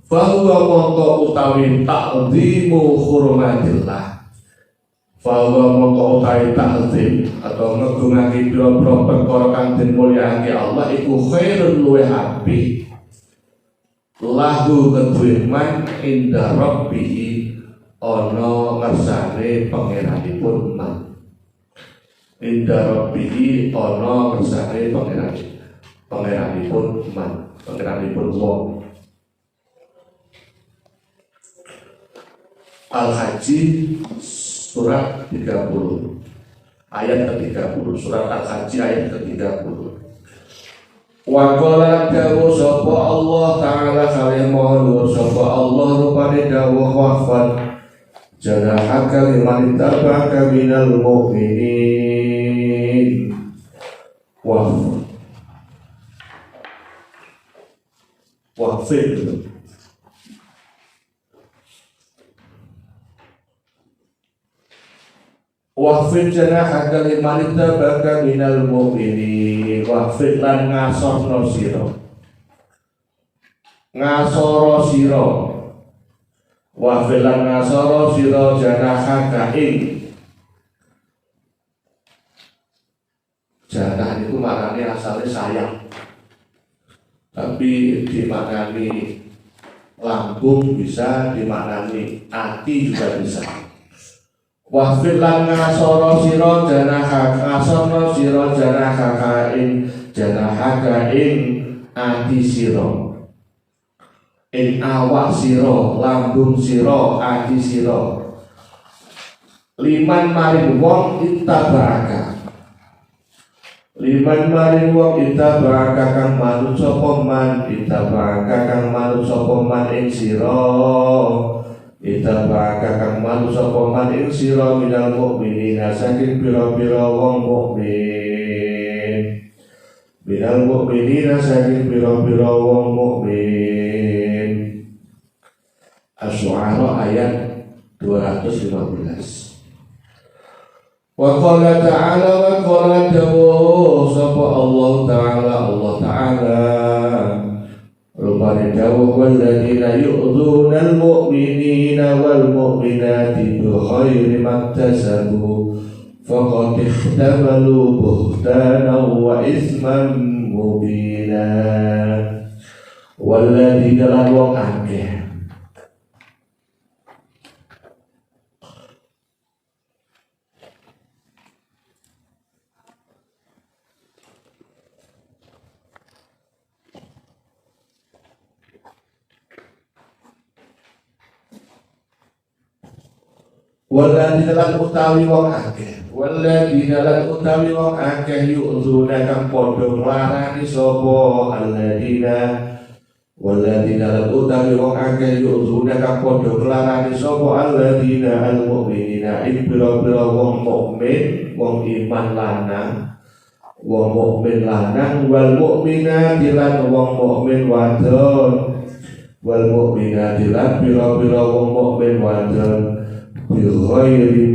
Fahuwa mongko utawi ta'zimu hurmatillah. Fahuwa mongko utawi ta'zim atau ngegungake pira-pira perkara kang den mulyakake Allah iku khairun luwih apik lahu kedue man inda rabbih ana ngersane pangeranipun man. Inda rabbih ana ngersane pangeranipun man, pangeranipun wong. Al-Haji surat 30 ayat ke-30, surat Al-Haji ayat ke-30. Wa qala dawu sapa Allah taala kalih maha sapa Allah rupane dawuh wafat janahaka liman tabaka minal mu'minin. Wafat wafid janahaka liman tabaka minal mu'minin. Wafid lan ngasoro sira wafid lan ngasoro sira janahaka ing janah itu maknanya asalnya sayang, tapi dimaknani lambung bisa, dimaknani hati juga bisa. Wafid lan ngasoro sira janahaka ing ati sira, ing awak sira, lambung sira, ati sira. Liman maring wong itabaraka, liman maring wong itabaraka kang manut sapa man, itabaraka kang manut sapa man ing sira. Itabaka kang manut sapa man ing sira minal mukminina saking pira-pira wong mukmin. Minal mukminina saking pira-pira wong mukmin. Asy-Syu'ara ayat 215. Wa qala ta'ala wa qala dawu sapa Allah Ta'ala rupane dawuh walladzina yu'dzuna al-mu'minina wal mu'minati bi ghairi maktasabu faqad ihtamalu buhtanan wa isman mubina. Walladzina lan wong akeh waladina lan utawi wong akeh yu'zuna kang padha nglarani sapa alladina waladina lan utawi wong akeh yu'zuna kang padha nglarani sapa alladina almu'minina ing pira-pira wong mukmin, wong iman lanang, wong mukmin lanang wal mu'minati lan wong mukmin wadon, wal mu'minati lan pira-pira wong mukmin wadon bighairi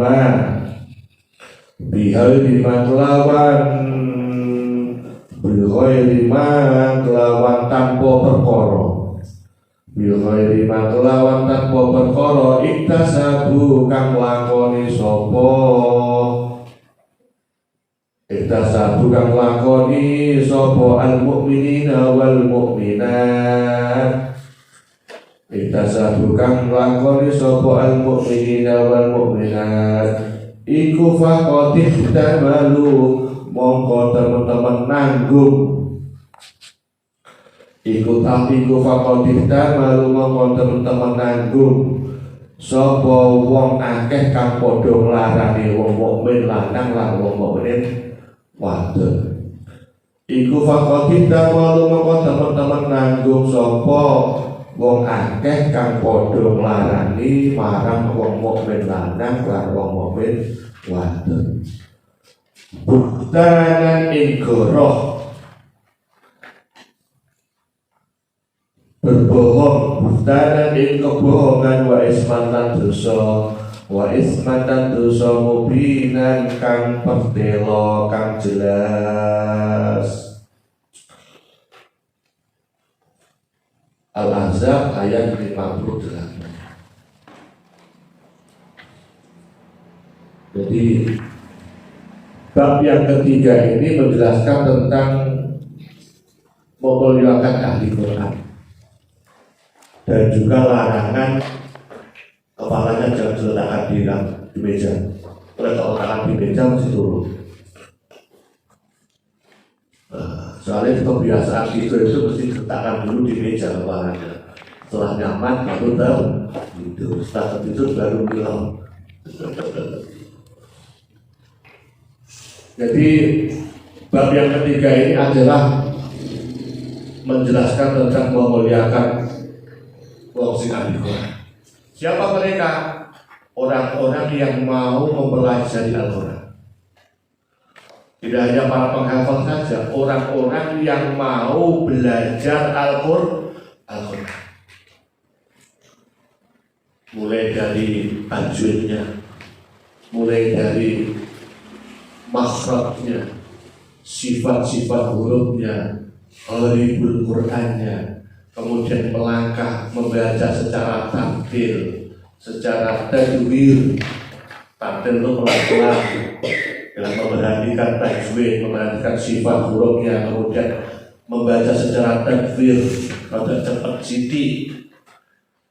ma kelawan tanpa perkara, bighairi ma kelawan tanpa perkara iktasabu kang lakoni sapa, iktasabu kang lakoni sapa al mu'minina wal mu'minat. Iktasabu kang lakoni sapa al mu'minina wal mu'minat iku faqad ihtamalu mongko teman-teman nanggung iku faqad ihtamalu mongko teman-teman nanggung sapa wong akeh kang padha nglarani wong mukmin lanang lan wong mukmin wadon. Iku faqad ihtamalu mongko teman-teman nanggung sapa wong akeh kang padha nglarani marang wong mukmin lanang lan wong mukmin wadon. Buhtanan ing goroh berbohong, buhtanan ing kebohongan wa isman lan dosa mubinan kang pertelo kang jelas. Al-Ahzab ayat 58. Jadi bab yang ketiga ini menjelaskan tentang memuliakan ahli Quran dan juga larangan kepalanya jangan diletakkan di meja. Kalau letakkan di meja mesti turun. Soalnya kebiasaan itu mesti diletakkan dulu di meja kepalanya. Setelah nyaman baru tahu itu. Setelah itu baru bilang. Jadi bab yang ketiga ini adalah menjelaskan tentang memuliakan wong sing ahli Quran. Siapa mereka? Orang-orang yang mau mempelajari Al-Quran. Tidak hanya para penghafal saja, orang-orang yang mau belajar Al-Quran. Mulai dari tajwidnya, mulai dari makhrajnya, sifat-sifat hurufnya, gharibul Qur'annya, kemudian melangkah membaca secara taktil, secara tajwid. Taktil itu pelan-pelan, dalam memperhatikan tajwid, memperhatikan sifat hurufnya, kemudian membaca secara takdir, rada cepat sithik.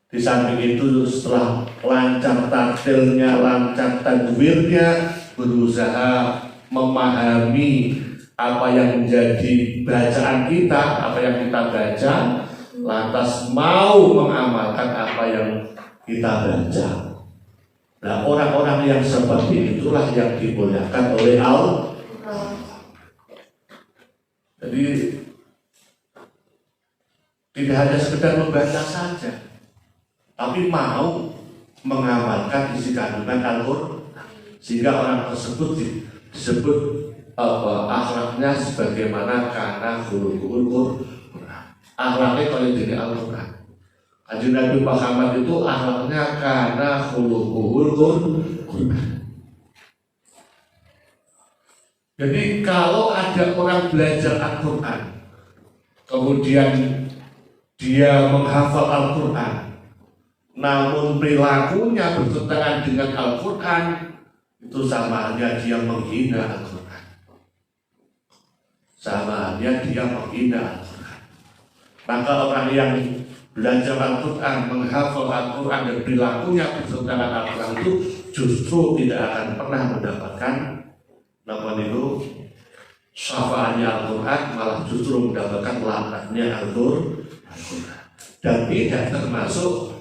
Di samping itu setelah lancar taktilnya, lancar tajwidnya, berusaha memahami apa yang menjadi bacaan kita, apa yang kita baca, lantas mau mengamalkan apa yang kita baca. Nah, orang-orang yang seperti itulah yang dimuliakan oleh Allah. Jadi tidak hanya sekedar membaca saja, tapi mau mengamalkan isi kandungan Al-Quran, sehingga orang tersebut disebut akhlaknya sebagaimana kana khuluqul Quran. Akhlaknya kalau jadi Al-Quran. Kanjeng Nabi Muhammad itu akhlaknya kana khuluqul Quran. Jadi kalau ada orang belajar Al-Quran, kemudian dia menghafal Al-Quran, namun perilakunya bertentangan dengan Al-Quran, itu sama halnya dia menghina Al-Quran. Sama halnya dia menghina Al-Quran. Maka orang yang belajar Al-Quran, menghafal Al-Quran dan perilakunya bertentangan Al-Quran itu justru tidak akan pernah mendapatkan syafaatnya Al-Quran, malah justru mendapatkan laknatnya Al-Quran. Dan tidak termasuk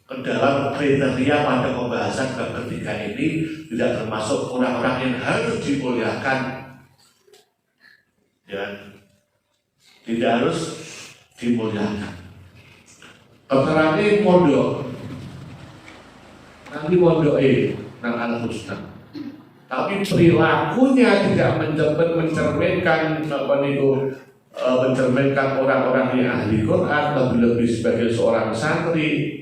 ke dalam kriteria pada pembahasan bab ketiga ini, tidak termasuk orang-orang yang harus dimuliakan, ya, tidak harus dimuliakan. Keterangan pondok, nanti pondok nang Al-Husna, tapi perilakunya tidak mencerminkan mencerminkan orang-orang yang ahli Quran, lebih-lebih sebagai seorang santri.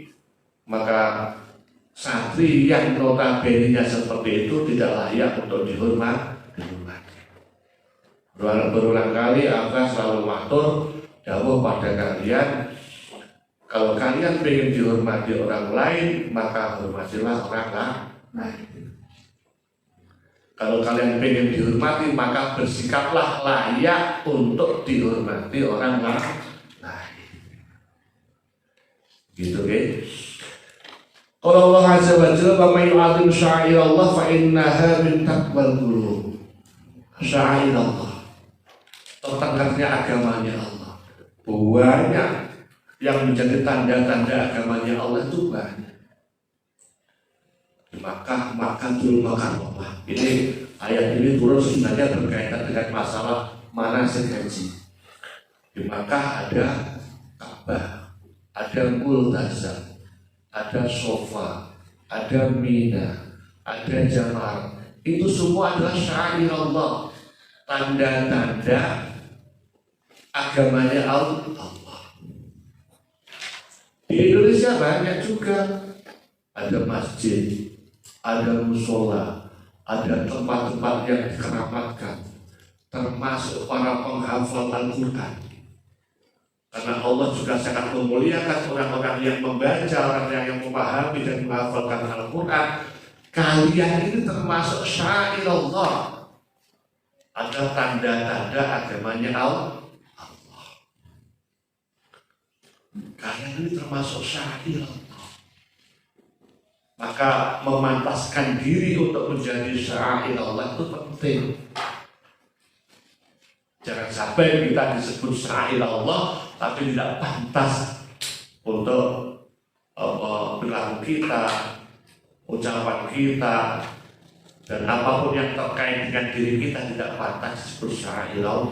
Maka santri yang notabene-nya seperti itu tidak layak untuk dihormati. Berulang kali Aka selalu matur dawuh pada kalian, kalau kalian ingin dihormati orang lain, maka hormatilah orang lain. Kalau kalian ingin dihormati, maka bersikaplah layak untuk dihormati orang lain. Gitu, guys. Kalau Allah Azza wa Jalla, "Wa may yu'azzim sya'airallah fa innaha min taqwal qulub." Sya'airallah, tentangnya agamanya Allah. Banyak yang menjadi tanda-tanda agamanya Allah itu banyak. Di Makkah, Makkatul Mukarramah. Ini ayat ini turun sebenarnya berkaitan dengan masalah manasik haji. Di Makkah ada Ka'bah, ada Multazam, ada Sofa, ada Mina, ada Jamar. Itu semua adalah syair Allah, tanda-tanda agamanya Allah. Di Indonesia banyak juga, ada masjid, ada musola, ada tempat-tempat yang dikeramatkan, termasuk para penghafal Al-Quran. Karena Allah juga sangat memuliakan orang-orang yang membaca, orang yang memahami dan menghafalkan Al-Quran. Kalian ini termasuk syair Allah. Ada tanda-tanda agamanya Allah. Kalian ini termasuk syair Allah. Maka memantaskan diri untuk menjadi syair Allah itu penting. Jangan sampai kita disebut syair Allah tapi tidak pantas untuk perilaku kita, ucapan kita, dan apapun yang terkait dengan diri kita tidak pantas disebut syair Allah.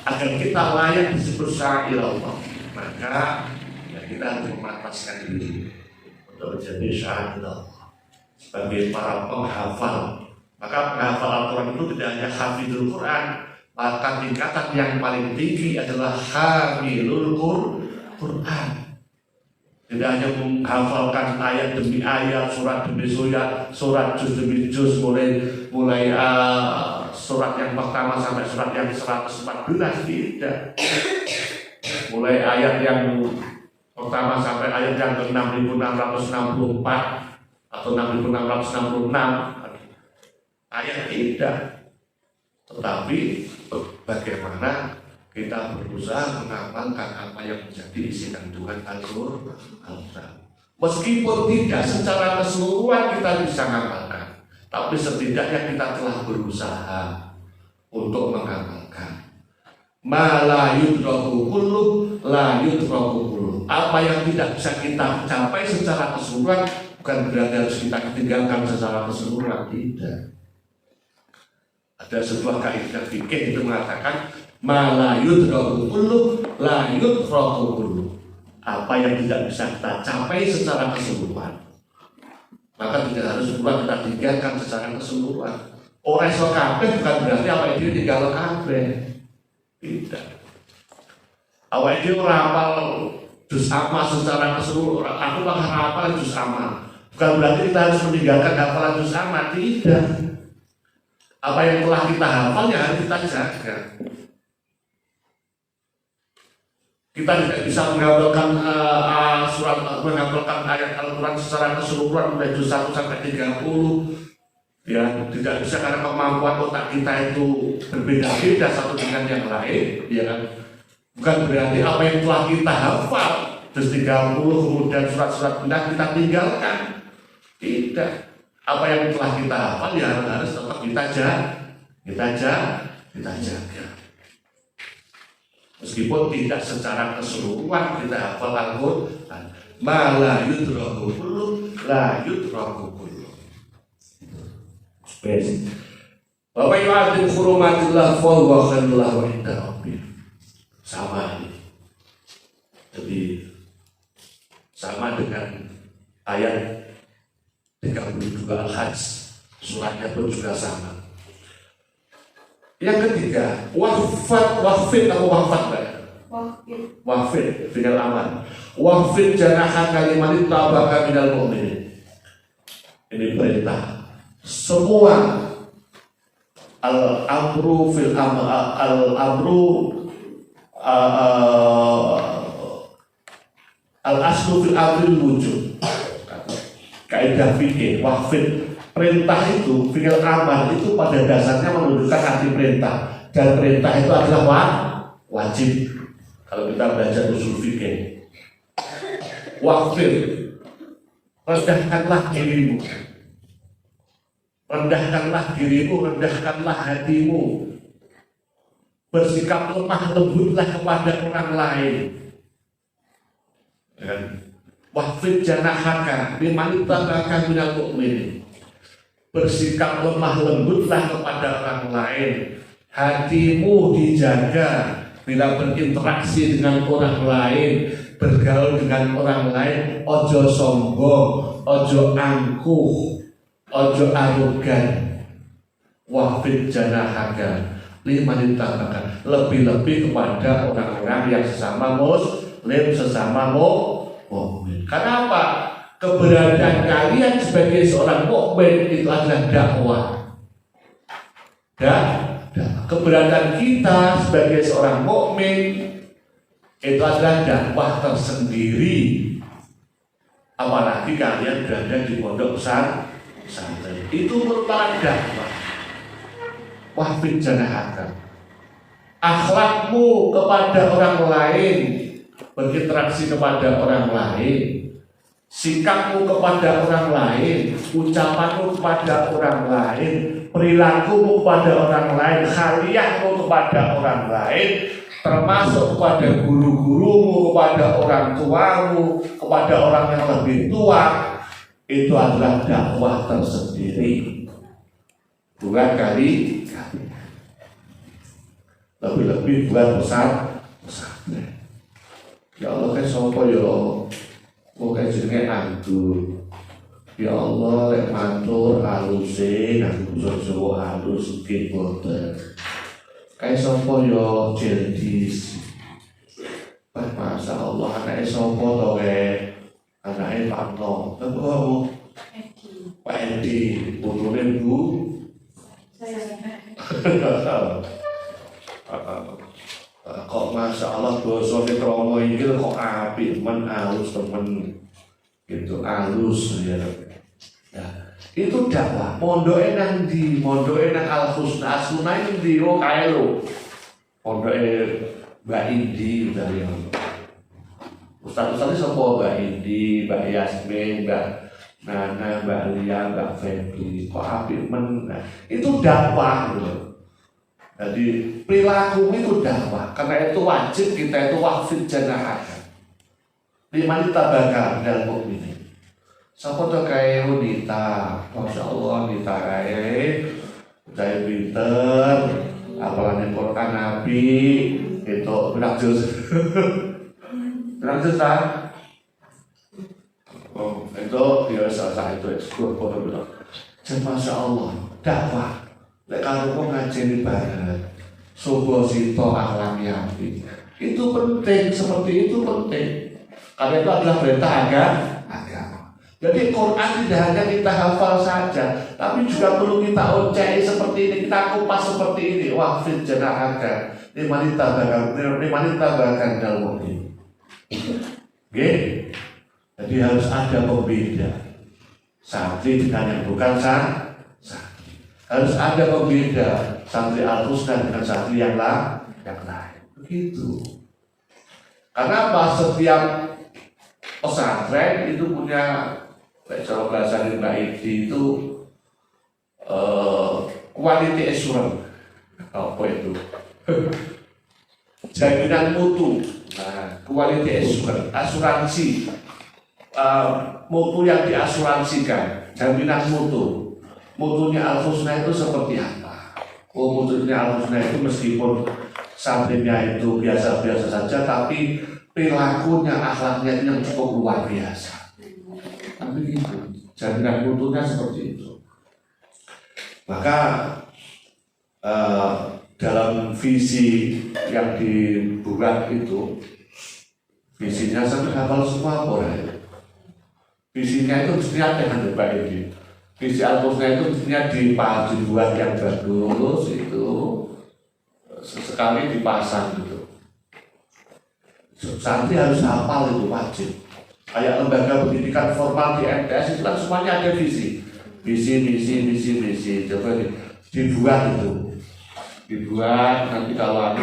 Agar kita layak disebut syair Allah, maka ya kita harus memantaskan diri untuk menjadi syair Allah sebagai para penghafal. Maka penghafal Al-Quran itu tidak hanya hafidul Quran, maka tingkatan yang paling tinggi adalah hamilul Quran. Tidak hanya menghafalkan ayat demi ayat, surat demi surat juz demi juz, mulai surat yang pertama sampai surat yang 114, tidak. Mulai ayat yang pertama sampai ayat yang ke 6664 atau 6666 ayat tidak. Tetapi bagaimana kita berusaha mengamalkan apa yang menjadi isi kandungan Al-Quran. Meskipun tidak secara keseluruhan kita bisa mengamalkan, tapi setidaknya kita telah berusaha untuk mengamalkan. Ma la yudraku kullu la yudraku kullu. Apa yang tidak bisa kita capai secara keseluruhan bukan berarti harus kita tinggalkan secara keseluruhan, tidak. Ada sebuah kaidah fikih itu mengatakan ma la yudraku kullu la yudraku kullu. Apa yang tidak bisa kita capai secara keseluruhan, maka tidak harus pula kita tinggalkan secara keseluruhan. Ora iso kabeh bukan berarti apa itu tinggal kabeh. Tidak. Awak itu rapal juz amma secara keseluruhan. Aku bakal rapal juz amma. Bukan berarti kita harus meninggalkan hafalan juz amma, tidak. Apa yang telah kita hafal ya harus kita jaga. Kita tidak bisa menghafalkan menghafalkan ayat Al-Quran secara keseluruhan mulai juz 1 sampai 30. Ya, tidak bisa karena kemampuan otak kita itu berbeda-beda satu dengan yang lain, ya kan? Bukan berarti apa yang telah kita hafal juz 30 kemudian surat-surat benda kita tinggalkan. Tidak. Apa yang telah kita hafal ya harus tetap kita jaga. Meskipun tidak secara keseluruhan kita hafal Al-Quran. Ma la yudraku kullu la yudraku kullu. Wa may yu'azzim hurumatillah fa huwa khairul lahu 'inda rabbih. Sama ini. Jadi sama dengan ayat 32 Al-Hajj, suratnya pun juga sama. Yang ketiga, wafid atau wafat, wafid final aman. Wafid janaha kalimatit tabaka minal mu'minin. Ini perintah. Semua al-amru fil al-aslu fil amril wujud. Kaidah fikih wafid, perintah itu fi'il amal itu pada dasarnya menunjukkan arti perintah, dan perintah itu adalah wajib. Kalau kita belajar usul fikih, wafid, rendahkanlah dirimu, rendahkanlah hatimu, bersikap lemah lembutlah kepada orang lain. Wahfid janahaka liman ittaba'aka minal mu'minin. Bersikap lemah lembutlah kepada orang lain. Hatimu dijaga bila berinteraksi dengan orang lain, bergaul dengan orang lain. Ojo sombong, ojo angkuh, ojo arogan. Wahfid janahaka liman ittaba'aka, lebih-lebih kepada orang-orang yang sesama muslim, sesama mukmin. Kenapa? Keberadaan kalian sebagai seorang mukmin itu adalah dakwah. Dan keberadaan kita sebagai seorang mukmin Itu adalah dakwah tersendiri. Apalagi kalian berada di pondok pesantren, itu merupakan dakwah. Wahfid janahaka, akhlakmu kepada orang lain, berinteraksi kepada orang lain, sikapmu kepada orang lain, ucapanmu kepada orang lain, perilakumu kepada orang lain, khaliahmu kepada orang lain, termasuk kepada guru-gurumu, kepada orang tuamu, kepada orang yang lebih tua, itu adalah dakwah tersendiri. Bukan kali lebih-lebih buat pesantren. Ya Allah, kayak sopo ya, kok kayak jenenge antur. Ya Allah, lek mantur aluse, aku Jawa halus nggih boten. Kayak sopo ya jendis. Masya Allah, anaknya sopo to kayak anaknya Pantong. Apa? Pak Edi, putrune Bu. Kok Masya Allah basa Kromo ini kok apik men halus temen gitu, halus ya. Nah, itu dakwah. Mondoke nang ndi? Mondoke nang Al Husna Asuna iki ndi yo kae lho. Mondoke Mbak Indi dari Ustaz-ustaz sapa Mbak Indi, Mbak Yasmin, Mbak Nana, Mbak Lia, Mbak Febri. Kok apik men. Nah, itu dakwah gitu. Jadi perilaku itu dakwah, karena itu wajib kita itu wahfid janahaka. Liman tabaka dalam mukminin. Siapa tuh kayak wanita, Masya Allah wanita kayak pinter, apalagi Quran Nabi itu benak juz, benak juz kan? Oh itu biasa itu eksplor foto benar. Jadi Masya Allah dakwah. Lek kalau kau ngajeni banget, sobo sito akhlak yapi, itu penting, seperti itu penting. Karena itu adalah perintah agama. Jadi Quran tidak hanya kita hafal saja, tapi juga perlu kita ucai seperti ini, kita kupas seperti ini. Wahfid janahaka, liman tabakan dalam ini. Oke? Jadi harus ada pembeda. Santri dengan yang bukan santri. Harus ada pembeda santri Al-Husna dengan santri yang lain. Begitu. Karena apa? Setiap pesantren itu punya, cara bahasa Mbak Idi itu quality assurance. Apa itu? Jaminan mutu. Nah, quality assurance, asuransi mutu yang diasuransikan, jaminan mutu. Mutunya Al-Husna itu seperti apa? Mutunya Al-Husna itu meskipun santrinya itu biasa-biasa saja, tapi perilakunya, akhlaknya itu yang cukup luar biasa. Tapi itu, jaminan mutunya seperti itu. Maka dalam visi yang dibuat itu, visinya sampai hafal semua orang. Visinya itu mestinya dengan Mbak ini. Visi Al-Husna itu mestinya dibuat yang bagus itu, sesekali dipasang gitu. Santri harus hafal itu wajib. Kayak lembaga pendidikan formal di MTS itu kan semuanya ada visi, misi. Coba dibuat itu, dibuat nanti kalau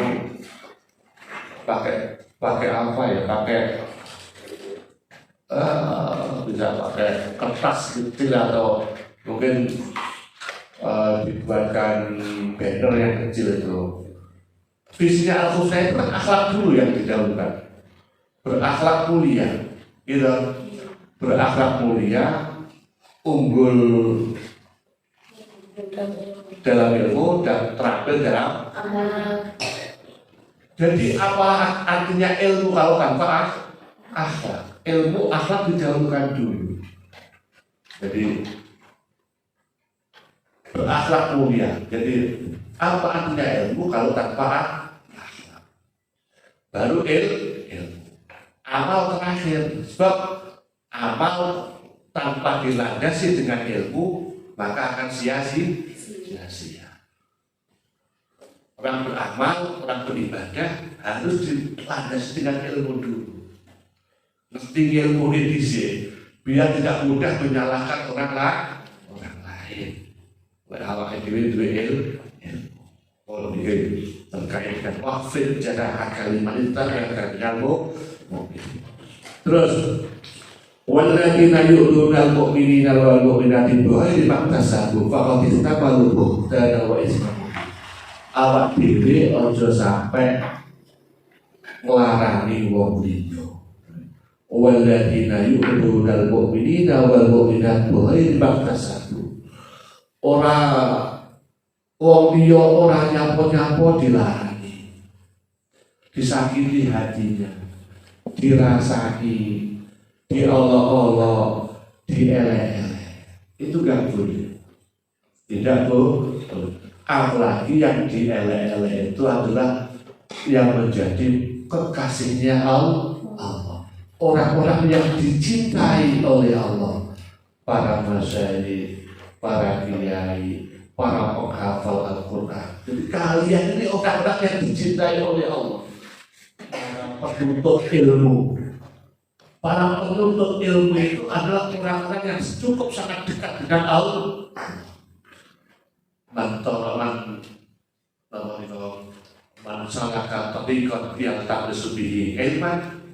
pakai apa ya? Bisa pakai kertas kecil atau mungkin dibuatkan banner yang kecil itu. Visinya Al-Husna itu kan akhlak dulu yang didahulukan, berakhlak mulia, gitu. Berakhlak mulia, unggul dalam ilmu dan terampil dalam. Jadi apa artinya ilmu kalau tanpa akhlak? Ilmu akhlak didahulukan dulu. Jadi berakhlak mulia. Jadi apa artinya ilmu kalau tanpa akhlak? Baru ilmu. Amal terakhir. Sebab amal tanpa dilandasi dengan ilmu maka akan sia-sia. Orang beramal, orang beribadah harus dilandasi dengan ilmu dulu. Ngerti ilmu ini sih, biar tidak mudah menyalahkan orang lain. Kalau itu ilmu, kalau dia terkait dengan wafil jadah kalimantan yang dengan terus walladzina yu'duna al-mu'minina wal mu'minati bighairi maktasabu faqad ihtamalu buhtanan wa isman. Awak dhewe aja sampai nglarani wong liya. Walladzina yu'duna al-mu'minina wal mu'minati bighairi maktasabu. Ora wong liya ora nyapa-nyapa dilarani. Disakiti hatinya, dirasaki, diolok-olok, dielek-elek. Itu gak boleh. Tidak boleh. Apalagi yang dielek-elek itu adalah yang menjadi kekasihnya Allah. Orang-orang yang dicintai oleh Allah. Para masyayikh, para kiai, para penghafal Al-Quran. Jadi kalian ini orang-orang yang dicintai oleh Allah. Para penuntut ilmu. Para penuntut ilmu itu adalah orang-orang yang cukup sangat dekat dengan Allah. Man salaka tariqan yaltamisu bihi ilman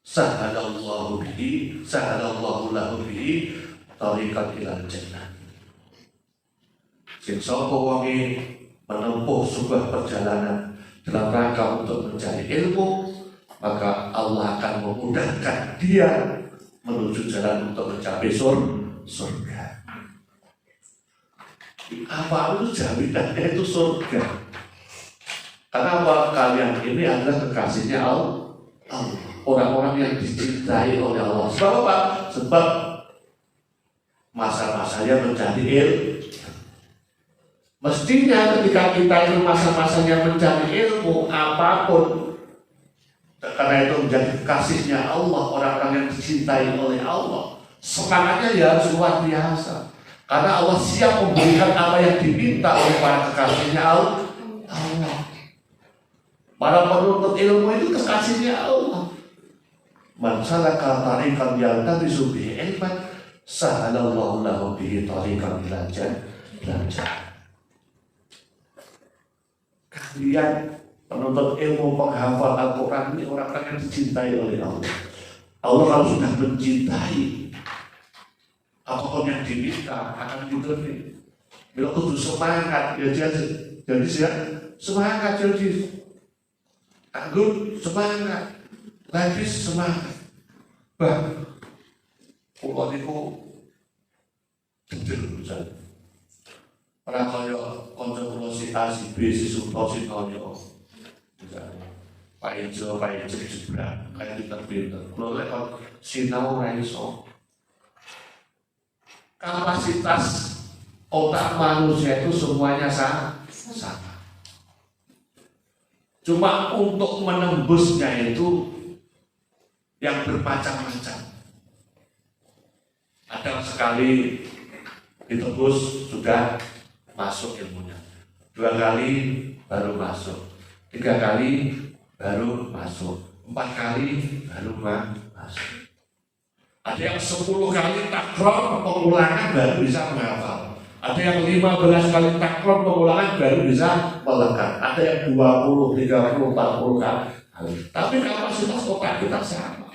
sahalallahu lahu bihi tariqan ilal jannah. Sing sapa wonge menempuh sebuah perjalanan dalam rangka untuk mencari ilmu, maka Allah akan memudahkan dia menuju jalan untuk mencapai surga. Apa itu jaminannya itu surga? Karena apa? Kalian ini adalah kekasihnya Allah. Orang-orang yang dicintai oleh Allah. Sebab apa? Sebab masa-masanya mencari ilmu. Mestinya ketika kita itu masa-masanya mencari ilmu apapun, karena itu menjadi kasihnya Allah, orang-orang yang dicintai oleh Allah, semangatnya ya harus luar biasa. Karena Allah siap memberikan apa yang diminta oleh para kekasihnya Allah. Para penuntut ilmu itu kekasihnya Allah. Man salaka tariqan yaltamisu bihi ilman sahalallahu lahu bihi tariqan ilal jannah. Kalian penuntut ilmu, penghafal Al-Quran ini orang-orang yang dicintai oleh Allah. Allah kalau sudah mencintai, apapun yang diminta akan diberi. Bila kudu semangat, ya jadi semangat jadi anggur semangat, lagi semangat. Bah, pulau itu jujur saja. Orang kaya konco si A, si B, si Suto, si Tonyo, Pak Ijo jebrak, kayak pinter-pinter. Kalau lewat sinau raiso, kapasitas otak manusia itu semuanya sama. Cuma untuk menembusnya itu yang bermacam-macam. Ada sekali ditembus sudah masuk ilmunya, 2 kali baru masuk, 3 kali baru masuk, 4 kali baru masuk. Ada yang 10 kali takror pengulangan baru bisa menghafal. Ada yang 15 kali takror pengulangan baru bisa melekat. Ada yang 20, 30, 40 kali. Tapi kapasitas otak kita sama.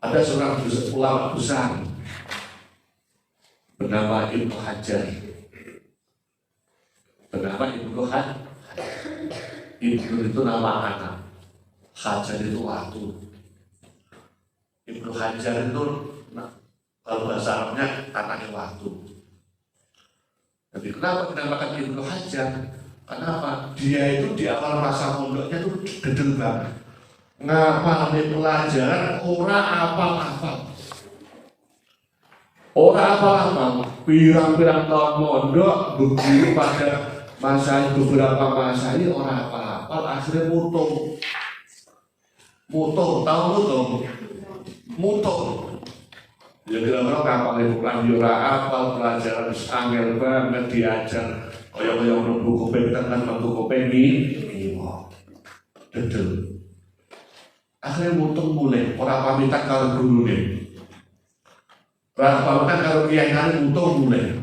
Ada seorang ulama besar bernama Ibnu Hajar. Ibnu itu nama anak, Hajar itu waktu. Ibnu Hajar itu kalau bahasa Arabnya anaknya waktu. Jadi kenapa dinamakan Ibnu Hajar? Kenapa? Dia itu di awal masa mondoknya itu gedeng banget. Ngapalin pelajaran orang apal-apal. Orang apa-apa, pirang-pirang tahun mondok, begitu pada beberapa masa ini orang apa-apa, akhirnya mutung, tahu mutung. Ya kira-kira kapal itu kan yura apal, pelajaran angel banget diajar, Kaya mlebu kuping kanan metu kuping kiwa. Dedel. Akhirnya mutung mulai, ora pamitan karo gurune. Ora pamitan karo kiai mutung mulai.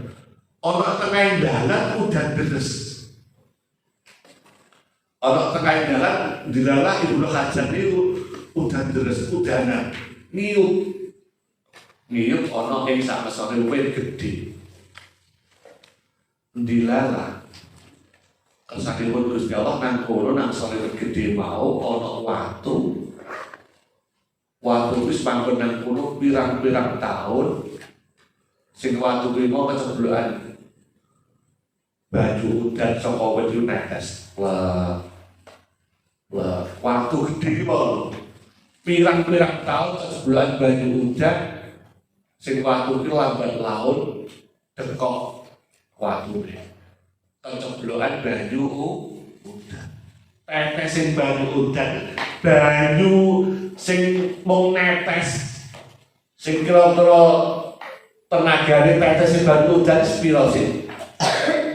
Ana tengah dalan udan deres. Ana tengah dalan dilalah Ibnu Hajar niku udan deres, udanan. Ngiyup ana ing sakesane wit gedhe. Dilalah kesanipun Gusti Allah nang kono nang sore wit gedhe mau ana watu. Watu wis manggon nang kono pirang-pirang taun. Sing watu kuwi mau keceblokan baju udan saka wit netes. Waktu gede mau pirang-pirang tahun sebulan baju udan sing waktu itu lambat laut dekok waktu deh keceblokan baju udan tetesin baju udan baju sing mau netes sing kira-kira tenagane tetesin baju udan spiro sih.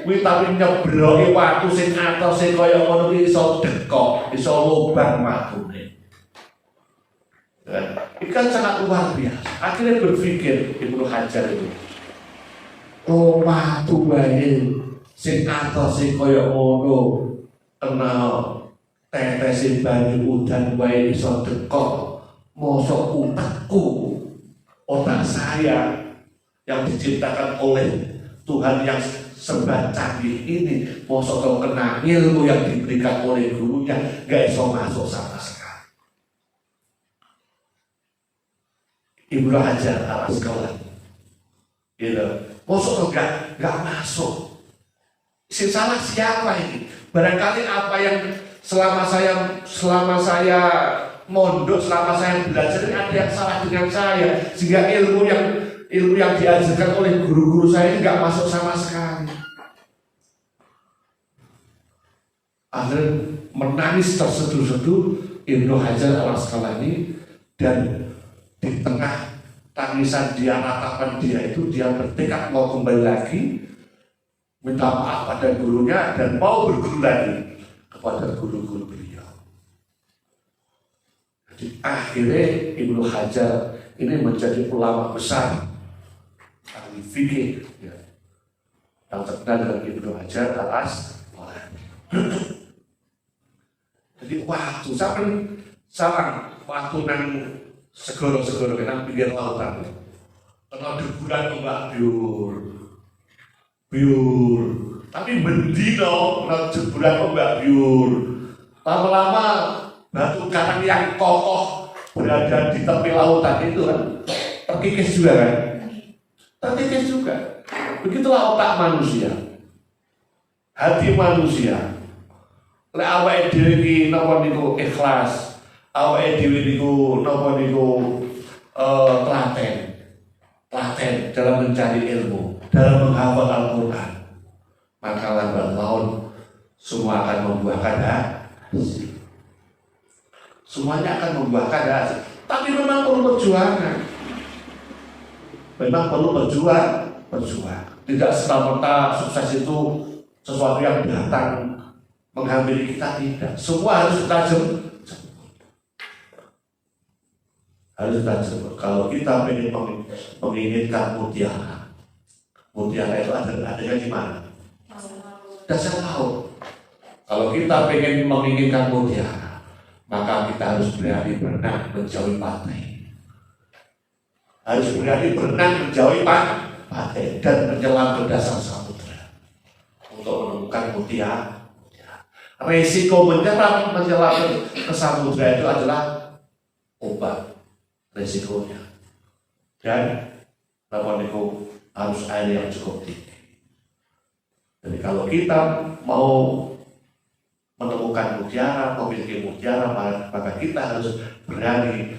Kuwi tapi nyebloki watu sing atose kaya ngono iki iso dekok, iso lubang watune. Itu kan sangat luar biasa. Akhirnya berpikir Ibnu Hajar itu, oh watu bae sing atose kaya ngono kena tetesin baju udan wae iso dekok, mosok otak saya yang diciptakan oleh Tuhan yang serba canggih ini, mosok kalau kena ilmu yang diberikan oleh gurunya gak iso masuk sama sekali. Ibnu Hajar al-Asqalani, gitu. Mosok gak masuk. Si salah siapa ini? Barangkali apa yang selama saya mondok, selama saya belajar ini ada yang salah dengan saya, sehingga ilmu yang diajarkan oleh guru-guru saya ini nggak masuk sama sekali. Akhirnya menangis terseduh-seduh Ibnu Hajar al-Asqalani, dan di tengah tangisan dia, ratapan dia itu, dia bertekad mau kembali lagi minta maaf pada gurunya dan mau berguru lagi kepada guru-guru beliau. Jadi akhirnya Ibnu Hajar ini menjadi ulama besar ahli fikih, ya, yang terkenal dengan Ibnu Hajar al-Asqalani. Jadi waktu sarang waktu nang segoro-segoro nang pinggir lautan, kena deburan ombak biur, tapi bendino kena deburan ombak biur. Lama-lama batu karang yang kokoh berada di tepi lautan itu kan terkikis juga kan. Terkikis juga. Begitulah otak manusia, hati manusia. Lek awake dhewe iki napa niku ikhlas, awake dhewe niku napa niku telaten dalam mencari ilmu, dalam menghafal Al-Qur'an, maka lambat laun semua akan membuahkan hasil. Semuanya akan membuahkan hasil. Tapi memang perlu perjuangan. Memang perlu berjuang. Tidak serta-merta sukses itu sesuatu yang datang menghampiri kita, tidak. Semua harus kita jemput. Kalau kita ingin menginginkan mutiara itu adanya di mana? Dasar laut. Kalau kita ingin menginginkan mutiara, maka kita harus berani berenang menjauhi pantai. Harus berani berenang menjauhi pantai dan menyelam ke dasar samudra untuk menemukan mutiara. Resiko menyelam ke samudra itu adalah obat resikonya, dan itu harus air yang cukup tinggi. Jadi kalau kita mau menemukan mutiara, memiliki mutiara, maka kita harus berani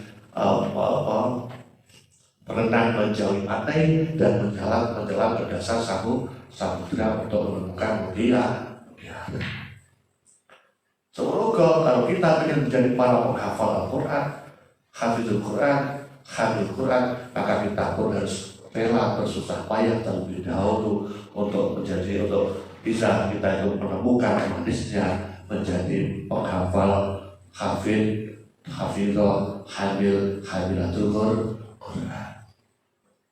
berenang menjauhi pantai dan menyelam ke dasar samudra untuk menemukan mutiara. Semoga kalau kita ingin menjadi para penghafal Al-Quran, hafizul Quran, maka kita pun harus rela bersusah payah terlebih dahulu untuk bisa kita itu menemukan manisnya menjadi penghafal, hafid, hafidhah, hamil, hamilatul Quran.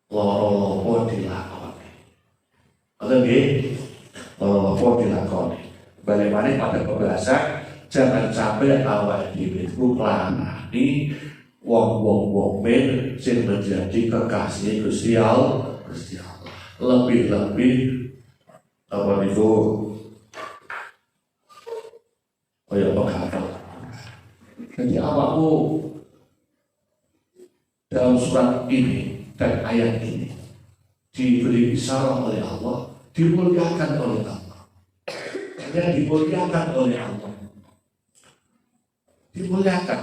Loro-loro dilakoni. Ngoten nggih? Loro-loro dilakoni. Bagaimana pada pembahasan jangan sampai awal dhewe nglarani wong-wong mukmin sing menjadi kekasih Gusti Allah. Lebih-lebih apa itu kaya penghafal. Jadi awakmu dalam surat ini dan ayat ini diberi isyarat oleh Allah, dimuliakan oleh Allah, dan dimuliakan oleh Allah, dimuliakan.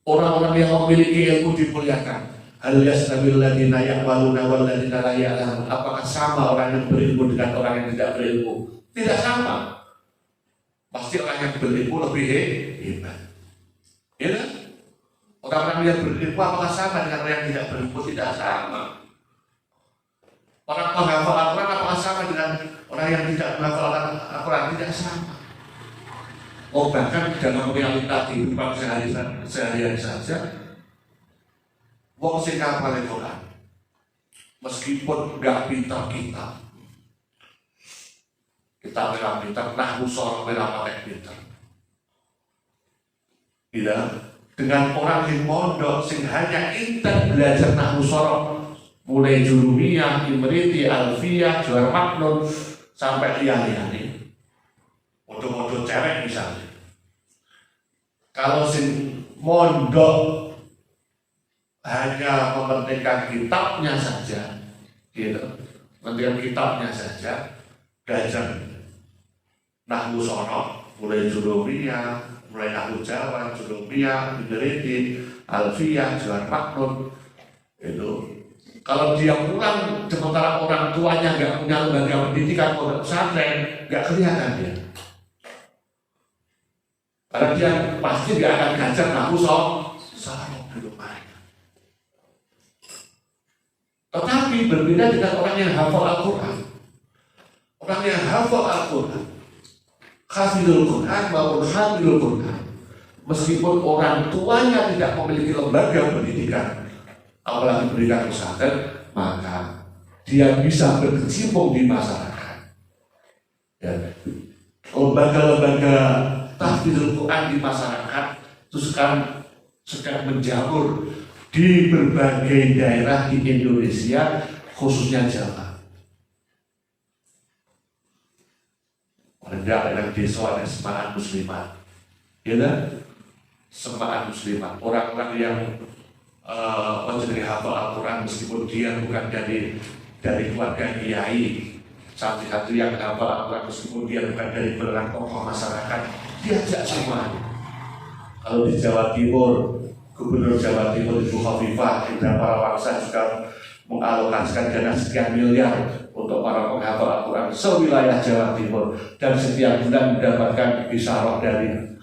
Orang-orang yang memiliki ilmu dimuliakan. Hal yastabil ladina ya'maluna wal ladina la ya'lamun. Apakah sama orang yang berilmu dengan orang yang tidak berilmu? Tidak sama. Pasti orang yang berilmu lebih hebat. Ya kan? Orang-orang yang berilmu apakah sama dengan orang yang tidak berilmu? Tidak sama. Orang penghafal Al-Quran apakah sama dengan orang yang tidak menghafal Al-Quran? Tidak sama. Oh, bahkan dalam realita kehidupan sehari-hari saja, wong sing hafal Al-Quran meskipun enggak pintar kita memang pintar, nahwu sorong memang pintar. Tidak, dengan orang yang mondok sing hanya intent belajar nahwu sorong mulai jurumiyah, imriti, alfiyah, juara maknun sampai liane-liane. Model-model cewek misalnya. Kalau sing mondok hanya mementingkan kitabnya saja, gitu, mementingkan kitabnya saja, belajar nahwu sono, mulai jurumiyah, mulai nahwu Jawa, jurumiyah, imriti, alfiyah, juara maknun, itu. Kalau dia pulang sementara orang tuanya nggak punya lembaga pendidikan pondok pesantren, nggak kelihatan dia. Karena dia pasti nggak akan ngajar nahwu sorong di rumahnya. Tetapi berbeda dengan orang yang hafal Al-Quran. Orang yang hafal Al-Quran, hafidhul Quran maupun hamilul Quran, meskipun orang tuanya tidak memiliki lembaga pendidikan, apalagi pendidikan pesantren, maka dia bisa berkecimpung di masyarakat. Ya. Lembaga-lembaga tahfidzul Quran di masyarakat itu sekarang sedang menjamur di berbagai daerah di Indonesia, khususnya Jawa. Daerah desa ada semangat muslimat, ya kan? Semangat muslimat, orang-orang yang menjadi hafal Al-Quran meskipun dia bukan dari keluarga kiai, santri-santri yang hafal Al-Quran meskipun dia bukan dari beneran tokoh masyarakat, diajak semua. Kalau di Jawa Timur, Gubernur Jawa Timur Ibu Khofifah dan para wangsa juga mengalokasikan dana sekian miliar untuk para penghafal Al-Quran sewilayah Jawa Timur, dan setiap bulan mendapatkan bisyarah dari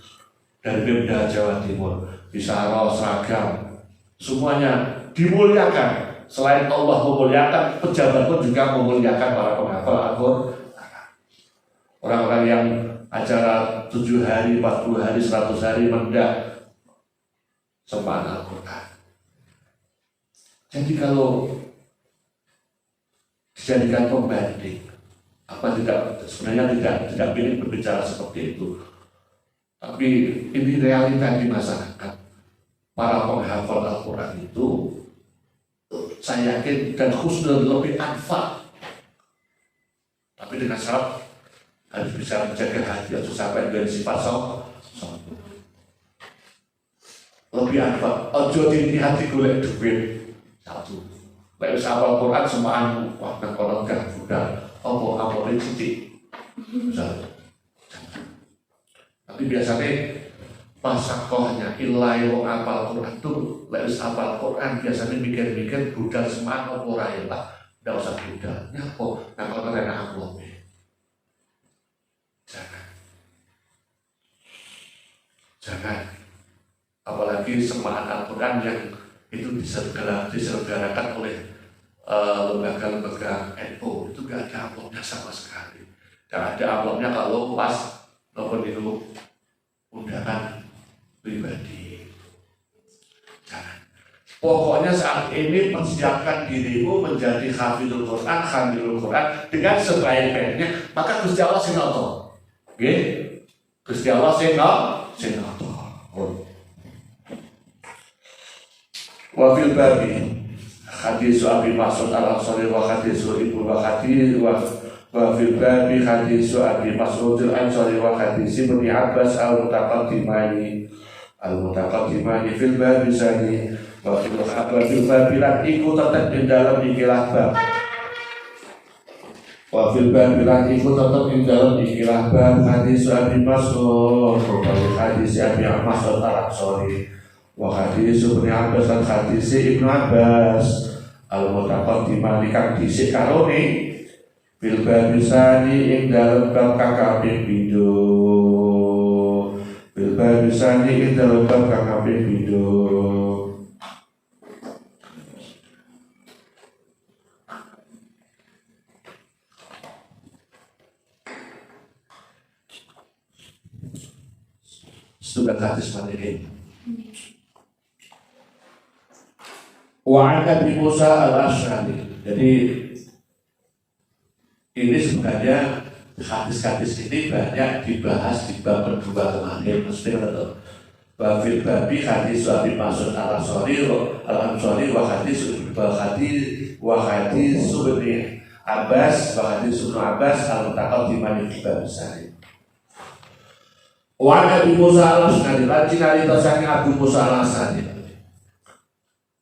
Pemda Jawa Timur, bisyarah, seragam, semuanya dimuliakan. Selain Allah memuliakan, pejabat pun juga memuliakan para penghafal Al-Quran. Orang-orang yang acara 7 hari, 40 hari, 100 hari mendak semangat Al-Quran. Jadi kalau dijadikan pembanding, sebenarnya tidak ingin berbicara seperti itu, tapi ini realita di masyarakat. Para penghafal Al-Quran itu, saya yakin dan khususnya lebih anfa, tapi dengan syarat harus bisa menjaga hati atau sampai dengan sifat lebih anfa. Ojo di hati golek duit satu. Lek wis hafal Quran semaan wah nang kono gak budal apa titik. Tapi biasanya pasakohnya ilai wong apal Quran itu lek wis hafal Quran biasanya mikir-mikir budal semaan apa ora enak. Ndak usah budal. Nyapo nang kono enak amplop. Jangan. Apalagi semangat Al-Quran yang itu diselenggarakan oleh lembaga-lembaga NU itu gak ada amplopnya sama sekali. Dan ada amplopnya kalau pas nomor itu undangan pribadi. Jangan. Pokoknya saat ini persiapkan dirimu menjadi hafizul Quran, hamilul Quran dengan sebaik-baiknya. Maka Gusti Allah sinoto, oke? Gusti Allah sinoto. Wafil babi hadis Abi Mas'ud al-Ansari wa hadis Ibnu wa hadis wa fil babi hadis Abi Mas'ud al-Ansari wa hadis Ibnu Abbas al-Mutaqaddimani fil babi sani wa fil babi lan iku tetep ing dalam ikilah bab wa fil babi lan iku tetep ing dalam ikilah bab hadis Abi Mas'ud wa hadis Abi Mas'ud al-Ansari wa hadis Ibnu Abbas lan hadis Ibnu Abbas al-Mutaqaddimani kang dhisik karone fil babi sani ing dalam bab kakabeh pindho fil babi sani ing dalam bab kakabeh pindho. Sudah hadis ini. Wa Abi Musa al-Asy'ari. Jadi ini sebenarnya hadis-hadis ini banyak dibahas di bab kedua kemarin, mesti betul. Bafil babi hadis Abi Mas'ud al-Ansari wa hadis Ibnu Abbas wa hadis Ibnu Abbas al-Mutaqaddimani fi bab sahih. Wa Abi Musa al-Asy'ari lan cinarita saking Abu Musa al-Asy'ari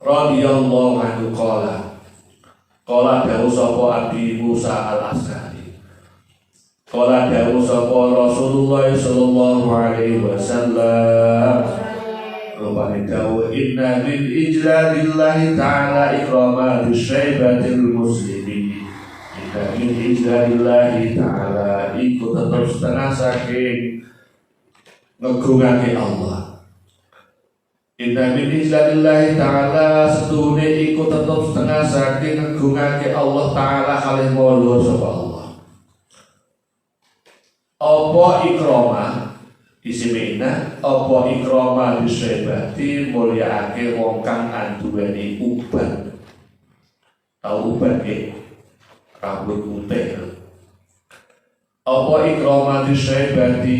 radhiyallahu anhu qala dawu sapa Abi Musa al-Asy'ari qala dawu sapa Rasulullah sallallahu alaihi wasallam rupane dawu inna min ijlalillahi ta'ala ikrama bisyaibatil muslimin inna min ijlalillahi ta'ala iku tetep setengah saking ngegungake Allah. Inna min ijlalillahi ta'ala setuhune iku tetep setengah saking ngegungake Allah ta'ala kalih mawa sapa Allah. Apa ikrama isimena apa ikrama bisyibati mulyaake wong kang anduweni uban. Tau uban nggih? Rambut putih. Apa ikrama bisyibati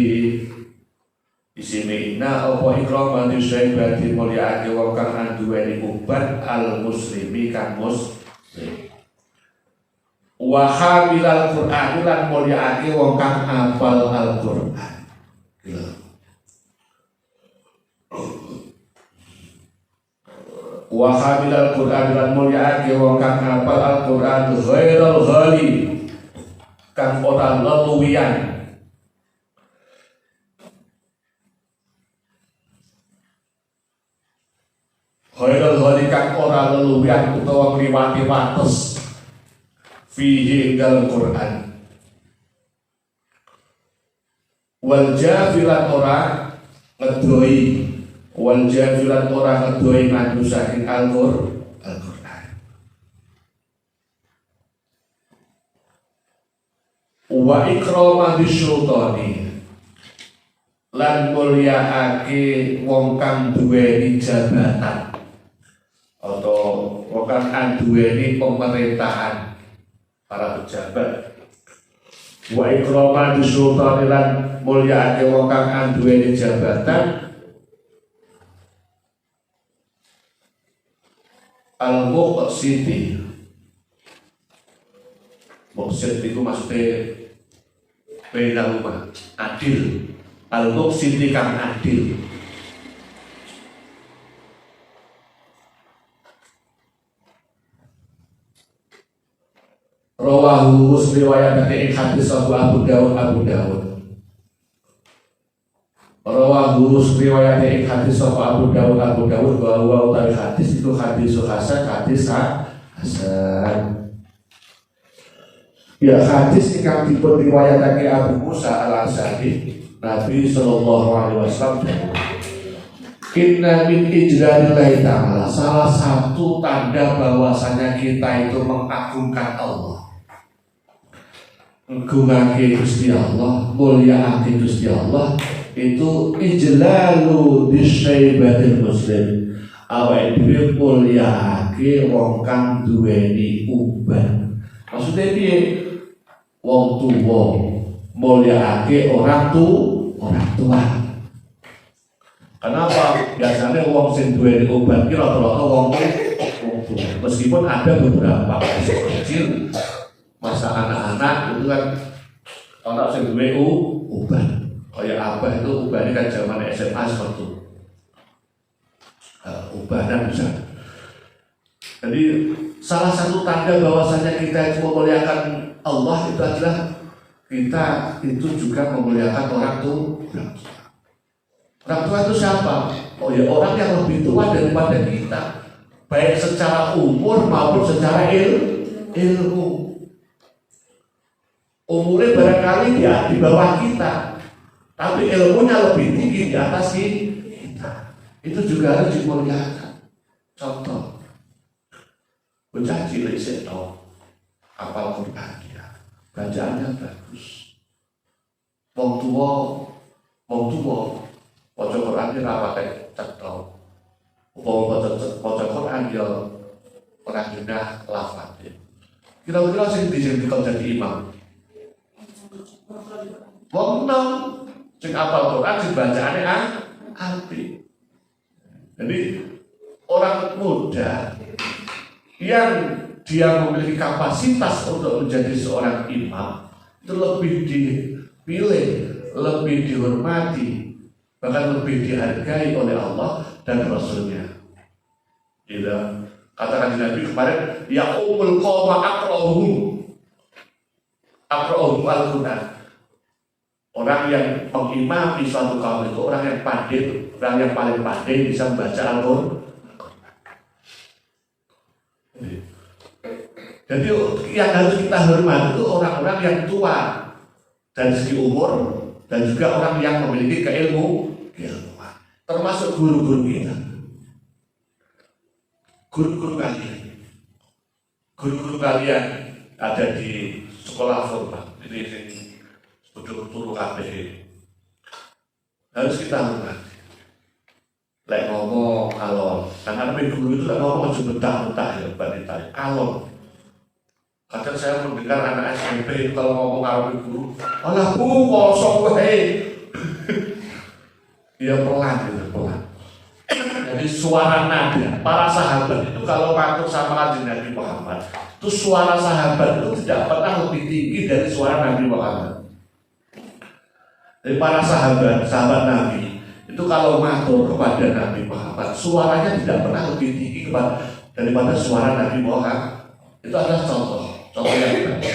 isimina apa ikrama disyibati mulyaake wong kang anduweni uban al muslimi kang muslim wa hamilal Qur'an lan mulyaake wong kang hafal Al-Qur'an. Wa hamilal Qur'an lan mulyaake wong kang hafal Al-Qur'an ghairal ghali kang ora leluwian. Khairul ghali kang ora leluwian utawa ngliwati wates fihi dalam Quran. Wal jafilan ora ngedoi madu saking Al-Qur'an. Wa ikrama bisyultani lan mulyaake wong kang duweni jabatan atau wong kang anduweni pemerintahan para pejabat. Wa ikrama bisultani lan mulyaake wong kang anduweni jabatan al-muqsiti. Muqsit itu maksudnya bainahuma, adil. Al-muqsiti kang adil. Rawahu Muslim riwayatake ing hadis Abu Dawud. Rawahu Muslim riwayatake ing hadis Abu Dawud bahwa utawi hadis itu hadis hasan. Ya hadis ingkang dipun riwayatake Abu Musa al-Asy'ari Nabi sallallahu alaihi wasallam Inna min ijlalillahi ta'ala, salah satu tanda bahwasanya kita itu mengagungkan Allah, ngagungake Gusti Allah, mulyaake Gusti Allah, itu ijlalu disyaibatil muslim. Awake dhewe mulyaake wong kang duweni uban. Maksudnya piye? Wong tuwa mulyaake orang tua. Kenapa? Biasanya wong sing duweni uban ki rata-rata wong tua. Meskipun ada beberapa kecil, masa anak-anak itu kan orang sing duwe uban. Kayak apa itu ubannya kan zaman SMA seperti itu. Ubanan bisa. Jadi salah satu tanda bahwasanya kita itu memuliakan Allah itu adalah kita itu juga memuliakan orang tua. Orang tua itu siapa? Oh ya, orang yang lebih tua daripada kita, baik secara umur maupun secara ilmu. Umurnya barangkali dia di bawah kita, tapi ilmunya lebih tinggi di atas kita. Itu juga harus dimuliakan. Contoh, bocah cilik seto, apal Quran dia, bacaannya bagus. Wong tua, waca Quran dia rapate cetha. Waca Quran dia ora genah lafate. Kira-kira sing dijadikan jadi imam. Wong nom sing apal Quran sing bacaane apik. Jadi orang muda yang dia memiliki kapasitas untuk menjadi seorang imam itu lebih dipilih, lebih dihormati, bahkan lebih dihargai oleh Allah dan Rasulnya. Gitu. Katakan Nabi kemarin, ya umul qawma aqra'uhum al-Quran. Orang yang mengimami suatu kaum itu orang yang pandai, orang yang paling pandai bisa membaca Al-Quran. Jadi yang harus kita hormati itu orang-orang yang tua dari segi umur dan juga orang yang memiliki keilmuan, termasuk guru-guru kita, guru-guru kalian ada di sekolah formal ini turu kabeh harus kita hormati. Lek ngomong alon, karena guru itu lek ngomong aja betah-betah ya Mbak alon. Kadang saya mendengar anak SMP itu kalau ngomong karo guru, alah bu kosong wae. Ya pelan gitu, pelan. Jadi suara nada para sahabat itu kalau patuh sama kanjeng Nabi Muhammad, itu suara sahabat itu tidak pernah lebih tinggi dari suara Nabi Muhammad. Dari para sahabat Nabi itu kalau matur kepada Nabi Muhammad, suaranya tidak pernah lebih tinggi daripada suara Nabi Muhammad. Itu adalah contoh yang baik.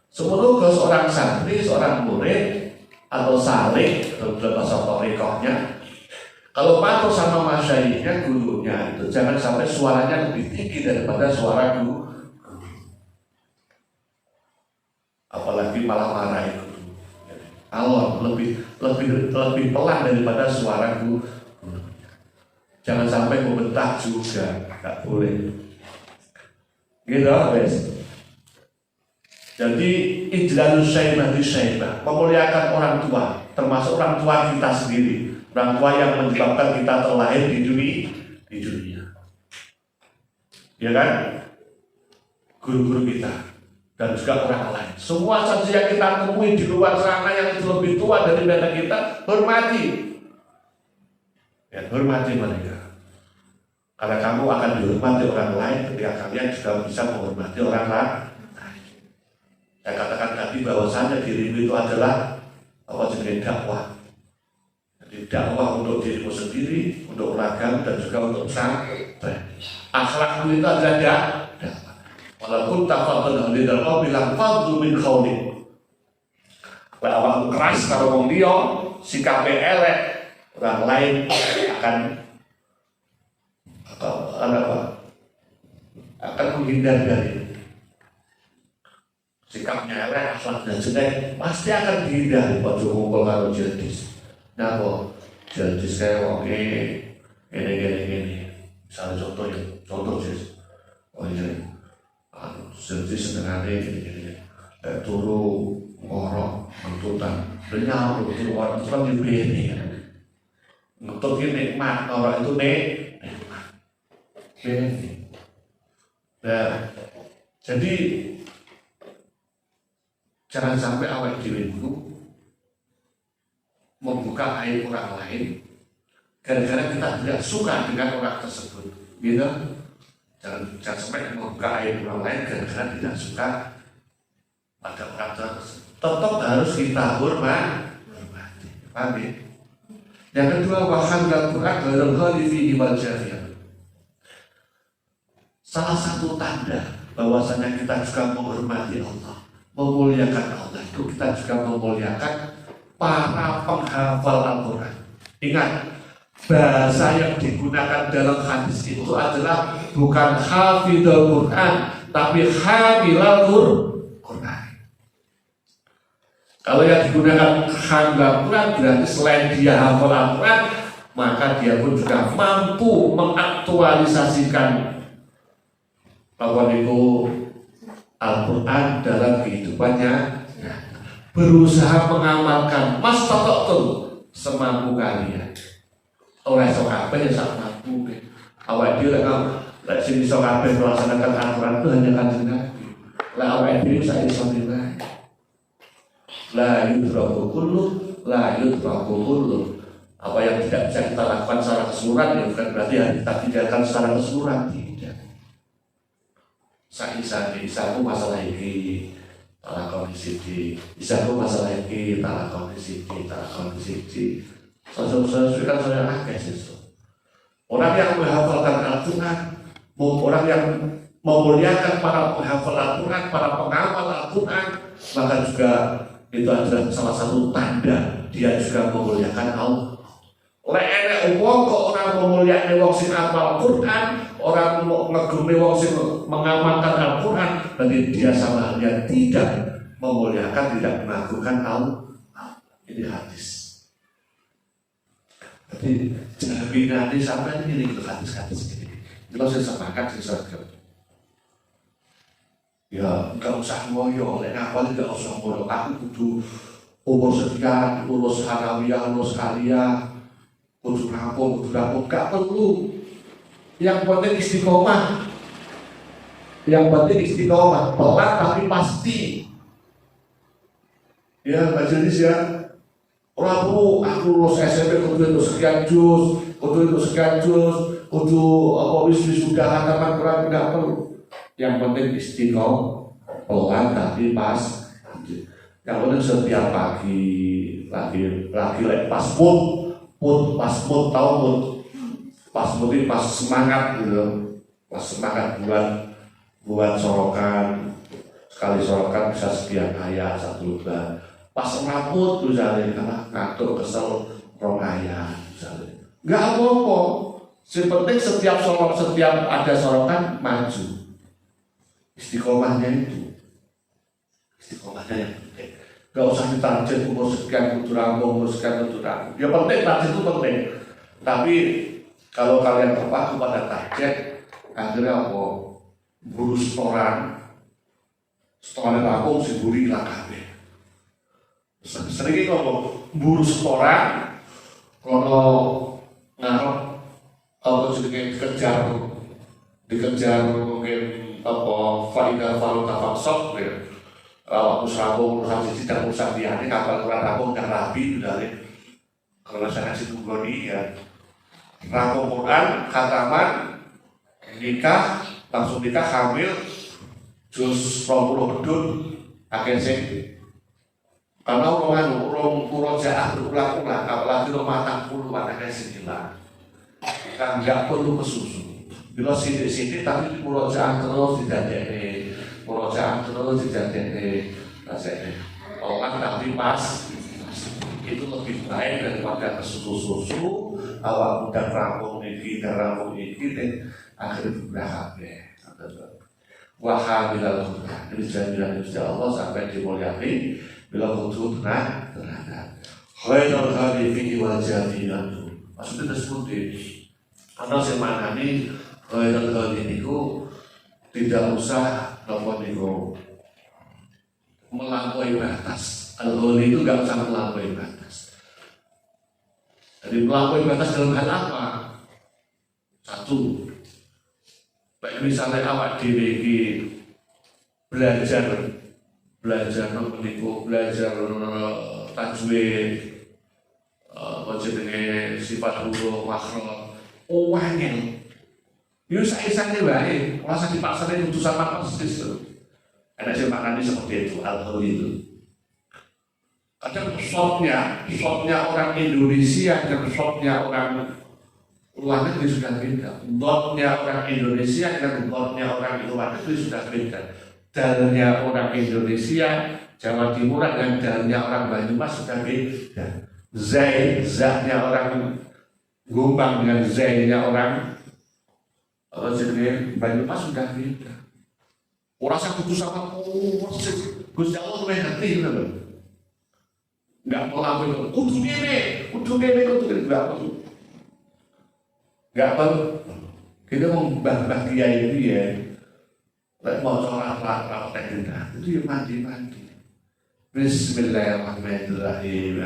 Semoga seorang santri, seorang murid atau salik atau bahasa torikohnya, kalau patuh sama masyayikhnya, gurunya itu jangan sampai suaranya lebih tinggi daripada suara guru. Apalagi malah marahin. Alon lebih pelan daripada suara guru. Jangan sampai membentak juga, nggak boleh. Gitu, guys. Jadi ijlalus syaibah di syaibah, memuliakan orang tua, termasuk orang tua kita sendiri, orang tua yang menyebabkan kita terlahir di dunia. Ya kan? Guru-guru kita dan juga orang lain. Semua saja yang kita temui di luar sana yang lebih tua daripada kita, hormati. Ya, hormati mereka. Karena kamu akan dihormati orang lain ketika kalian juga bisa menghormati orang lain. Saya katakan tadi bahwasanya dirimu itu adalah jenis dakwah. Jadi dakwah untuk dirimu sendiri, untuk ragam dan juga untuk sampai. Akhlakmu itu adalah dakwah. Walaupun tafadhal lidal qabil fadlu min qawli. Lek awakmu keras karo wong liya, sikape elek, orang lain akan menghindar dari sikapnya elek, akhlaknya jelek, pasti akan dihindari. Ojo ngumpul karo jenis. Nah kok jenis kayak wong Gini. Misalnya contoh sih. Oh ini, jadi sebenarnya gini. Turu ngorok, mentutan, benyal, turu ngorok itu kan dibeli kan. Untuk ini nikmat, ngorok itu nikmat. Beli. Nah, jadi jangan sampai awal dirimu membuka aib orang lain gara-gara kita tidak suka dengan orang tersebut, gitu. Jangan sampai membuka aib orang lain gara-gara tidak suka pada orang tersebut. Tetap harus kita hormati. Paham ya? Yang kedua, wahamdal Quran ghairul ghalifi wal jahil. Salah satu tanda bahwasanya kita juga menghormati Allah, memuliakan Allah, itu kita juga memuliakan para penghafal Al-Quran. Ingat, bahasa yang digunakan dalam hadis itu adalah bukan hafidhul Quran, tapi hamilal Quran. Kalau yang digunakan hamilal Quran berarti selain dia hafal Al-Quran, maka dia pun juga mampu mengaktualisasikan Al-Quran dalam kehidupannya, berusaha mengamalkan mastata'tum semampu kalian. Oleh sok kabeh ya sak mampu. Awak dhewe lek sing iso kabeh melaksanakan Al-Quran itu hanya Kanjeng Nabi. Lah awak dhewe sak iso nilai. La yudraku kullu. Apa yang tidak bisa kita lakukan secara keseluruhan ya bukan berarti kita tinggalkan secara keseluruhan, tidak. Isaku masalah ini talakon siji, isaku masalah ini talakon siji. Sesuai saya akeh sih. Orang yang menghafalkan Al-Quran, orang yang memuliakan para penghafal Al-Quran, para pengamal Al-Quran, maka juga itu adalah salah satu tanda dia juga memuliakan Allah. Lek wong kok orang memuliakan wong sing hafal Al-Quran, orang ngegumi wong sing mengamalkan Al-Quran, berarti dia sama halnya tidak memuliakan, tidak mengagungkan Allah. Ini hadis. Jadi jaminan ini sampai ini hadis-hadis ini. Kalau saya sepakat saya ya nggak usah ngoyo, lek ngapal nggak usah ngoyo. Aku kudu umur sekian, lulus Hanawiyah, lulus Aliyah, kudu rampung, nggak perlu. Yang penting istiqomah. Pelan tapi pasti. Ya, majelis ya. Orang perlu aku lulus SMP kudu itu sekian juz, kudu apa wisuda hataman Quran, nggak perlu. Yang penting istiqomah, pelan tapi pas. Yang penting setiap pagi lagi pas mood ini pas semangat gitu, pas semangat buat sorokan, sekali sorokan bisa sekian ayat satu bulan. Pas ngaput misalnya karena ngatur kesel rong ayat misalnya, nggak apa-apa. Yang penting setiap ada sorokan maju. Istiqomahnya yang penting. Gak usah ditarget umur sekian kudu rampung. Ya penting, target itu penting. Tapi kalau kalian terpaku pada target, akhirnya apa? Buru setoran rampung si buri hilang kabeh. Sering ngomong buru setoran, kalau ngarep apa dikejar mungkin apa faidah valuta faksok ya. Usrabung, urusan sisi dan urusan diani, kapal kurang rampung dan rapi dari kalau saya kasih tunggoni ya rampung Quran, khataman, nikah, langsung nikah, hamil, juz 20 bedun, akhirnya sih karena orang murojaah berulang-ulang, apalagi rumah 60 anaknya sembilan kan nggak perlu kesusu bila sidik-sidik tapi murojaah terus didadekne rasanya orang tapi pas itu lebih baik daripada kesusu awak muda rampung ini akhirnya berapa wahabilal Quran ini jaminan insya Allah sampai dimulyai bila kudu terhadap khairul hadifi wal jaminan maksudnya seperti Ana sing maknani khairul niku tidak usah napa niku melampaui batas. Al-ghali itu enggak usah melampaui batas. Jadi melampaui batas dalam hal apa? Satu, baik misalnya awak dhewe iki belajar napa niku belajar tajwid apa jenenge sifat huruf makhraj wangel yo saisane wae rasa dipaksane kudu sama persis lho ada sing maknanya seperti itu al-ghali itu kadang shotnya orang Indonesia dan shotnya orang luar negeri sudah beda dotnya orang Indonesia dan dotnya orang luar negeri sudah beda dalnya orang Indonesia Jawa Timur dan dalnya orang Banyumas sudah beda Zahnya orang Gombang dengan Zahnya orang Banyumas sudah beda. Orang saya kudu sama Gus Allah tuh ngerti gitu loh. Nggak mau apa itu. Kudu gini, nggak perlu. Kita mau bah kiai itu ya. Mau sholat itu ya mandi. Bismillahirrahmanirrahim.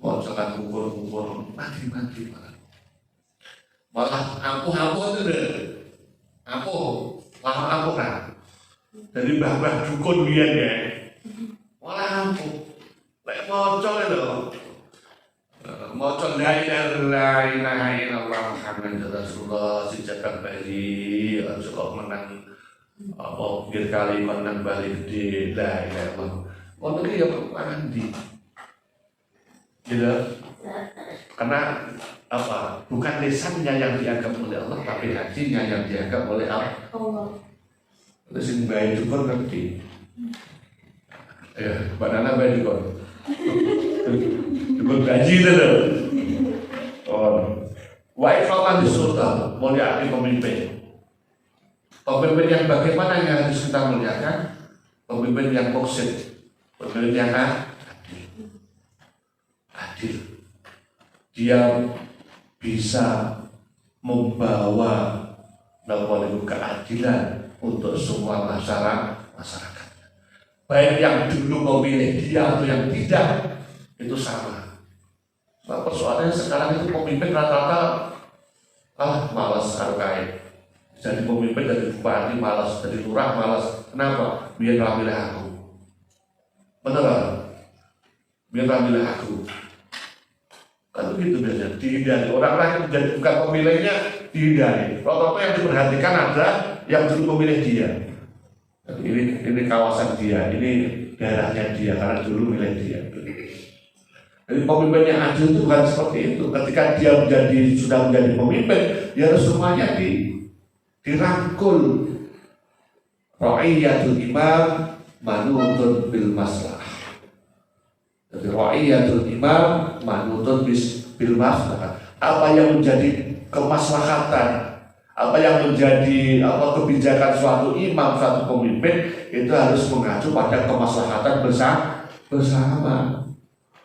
Mau sholat kumpul mati malah ampuh itu deh ampuh kan dari mbah dukun biar ya malah ampuh lek moco lho moco la ilaha illallah Muhammadur Rasulullah sejak bali kok menang apa bir kali menang balik gede la ilaha illallah untuk dia mandi gitu karena apa bukan lisannya yang dianggap oleh Allah tapi hatinya yang dianggap oleh Allah. Terus yang baik itu kan ngerti ya badannya baik itu kan gaji itu loh wa ikhwan di sultan muliakan pemimpin yang bagaimana yang harus kita muliakan pemimpin yang muqsid pemimpin yang adil dia bisa membawa keadilan untuk semua masyarakat. Baik yang dulu memilih dia atau yang tidak, itu sama. Nah, persoalannya sekarang itu pemimpin rata-rata malas arkai. Jadi pemimpin dari bupati malas, dari lurah malas. Kenapa? Biar gak milih aku. Beneran? Biar gak milih aku. Kan begitu biasanya, dihindari. Orang lain menjadi bukan pemilihnya, dihindari. Rata-rata yang diperhatikan ada yang dulu memilih dia. Ini kawasan dia, ini daerahnya dia, karena dulu milih dia. Jadi pemimpin yang adil itu bukan seperti itu. Ketika dia sudah menjadi pemimpin, dia harus semuanya dirangkul. Ra'iyatul imam manutun bil maslahah. Jadi ra'iyatul imam manutun bil maslahah. Apa yang menjadi kemaslahatan, apa yang menjadi kebijakan suatu imam, suatu pemimpin itu harus mengacu pada kemaslahatan bersama,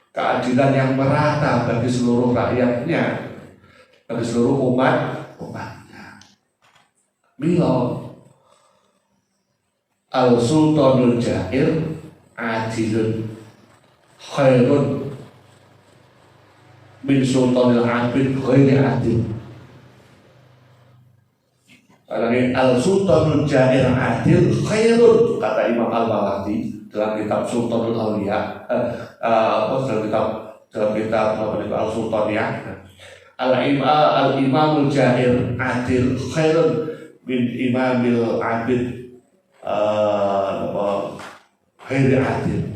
keadilan yang merata bagi seluruh rakyatnya, bagi seluruh umatnya. Milo al-sultanul jair adilun khairun min sultanil abid ghairi adil. Al-sultanul jair adil khairun, kata Imam Al-Mawardi dalam kitab Sultanul Auliya, dalam kitab Al-Sultan ya. Al-imamul jair adil khairun min imamil abid ghairi adil.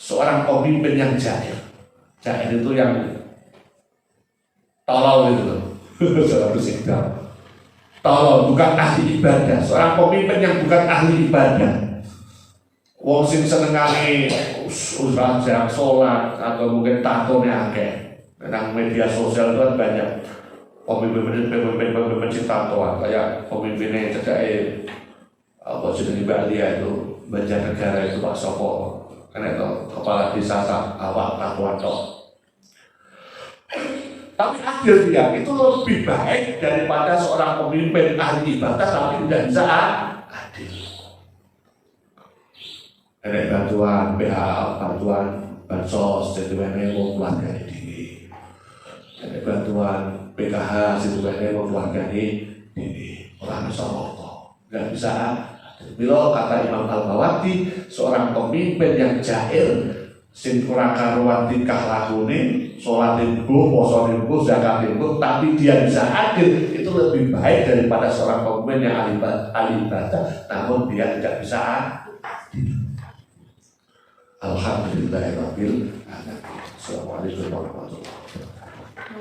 Seorang pemimpin yang jair itu yang tolol gitu loh. Seorang bersikap tolol, bukan ahli ibadah. Seorang pemimpin yang bukan ahli ibadah, wong sing senengane jarang sholat atau mungkin tatone akeh. Nang media sosial itu kan banyak pemimpin cinta toa, kayak pemimpinnya cedake jenenge Mbak Lia itu Banjarnegara itu Pak Sopo, kan itu kepala desa awak Kapuanto. tapi adil dia, itu lebih baik daripada seorang pemimpin ahli ibadah tapi tidak bisa adil. Ada bantuan PA, bantuan bansos, jadi mana mau keluarga ini. Ada bantuan PKH, jadi mana mau keluarga ini. Orang Soroto nggak bisa adil. Bila kata Imam Al-Mawardi, seorang pemimpin yang jahil, sing ora karuan tingkah lakune, sholatin bu, posonin bu, zakatin bu, tapi dia bisa adil, itu lebih baik daripada seorang pemimpin yang ahli ibadah, namun dia tidak bisa adil. Alhamdulillahirabbil alamin. Assalamualaikum warahmatullahi wabarakatuh.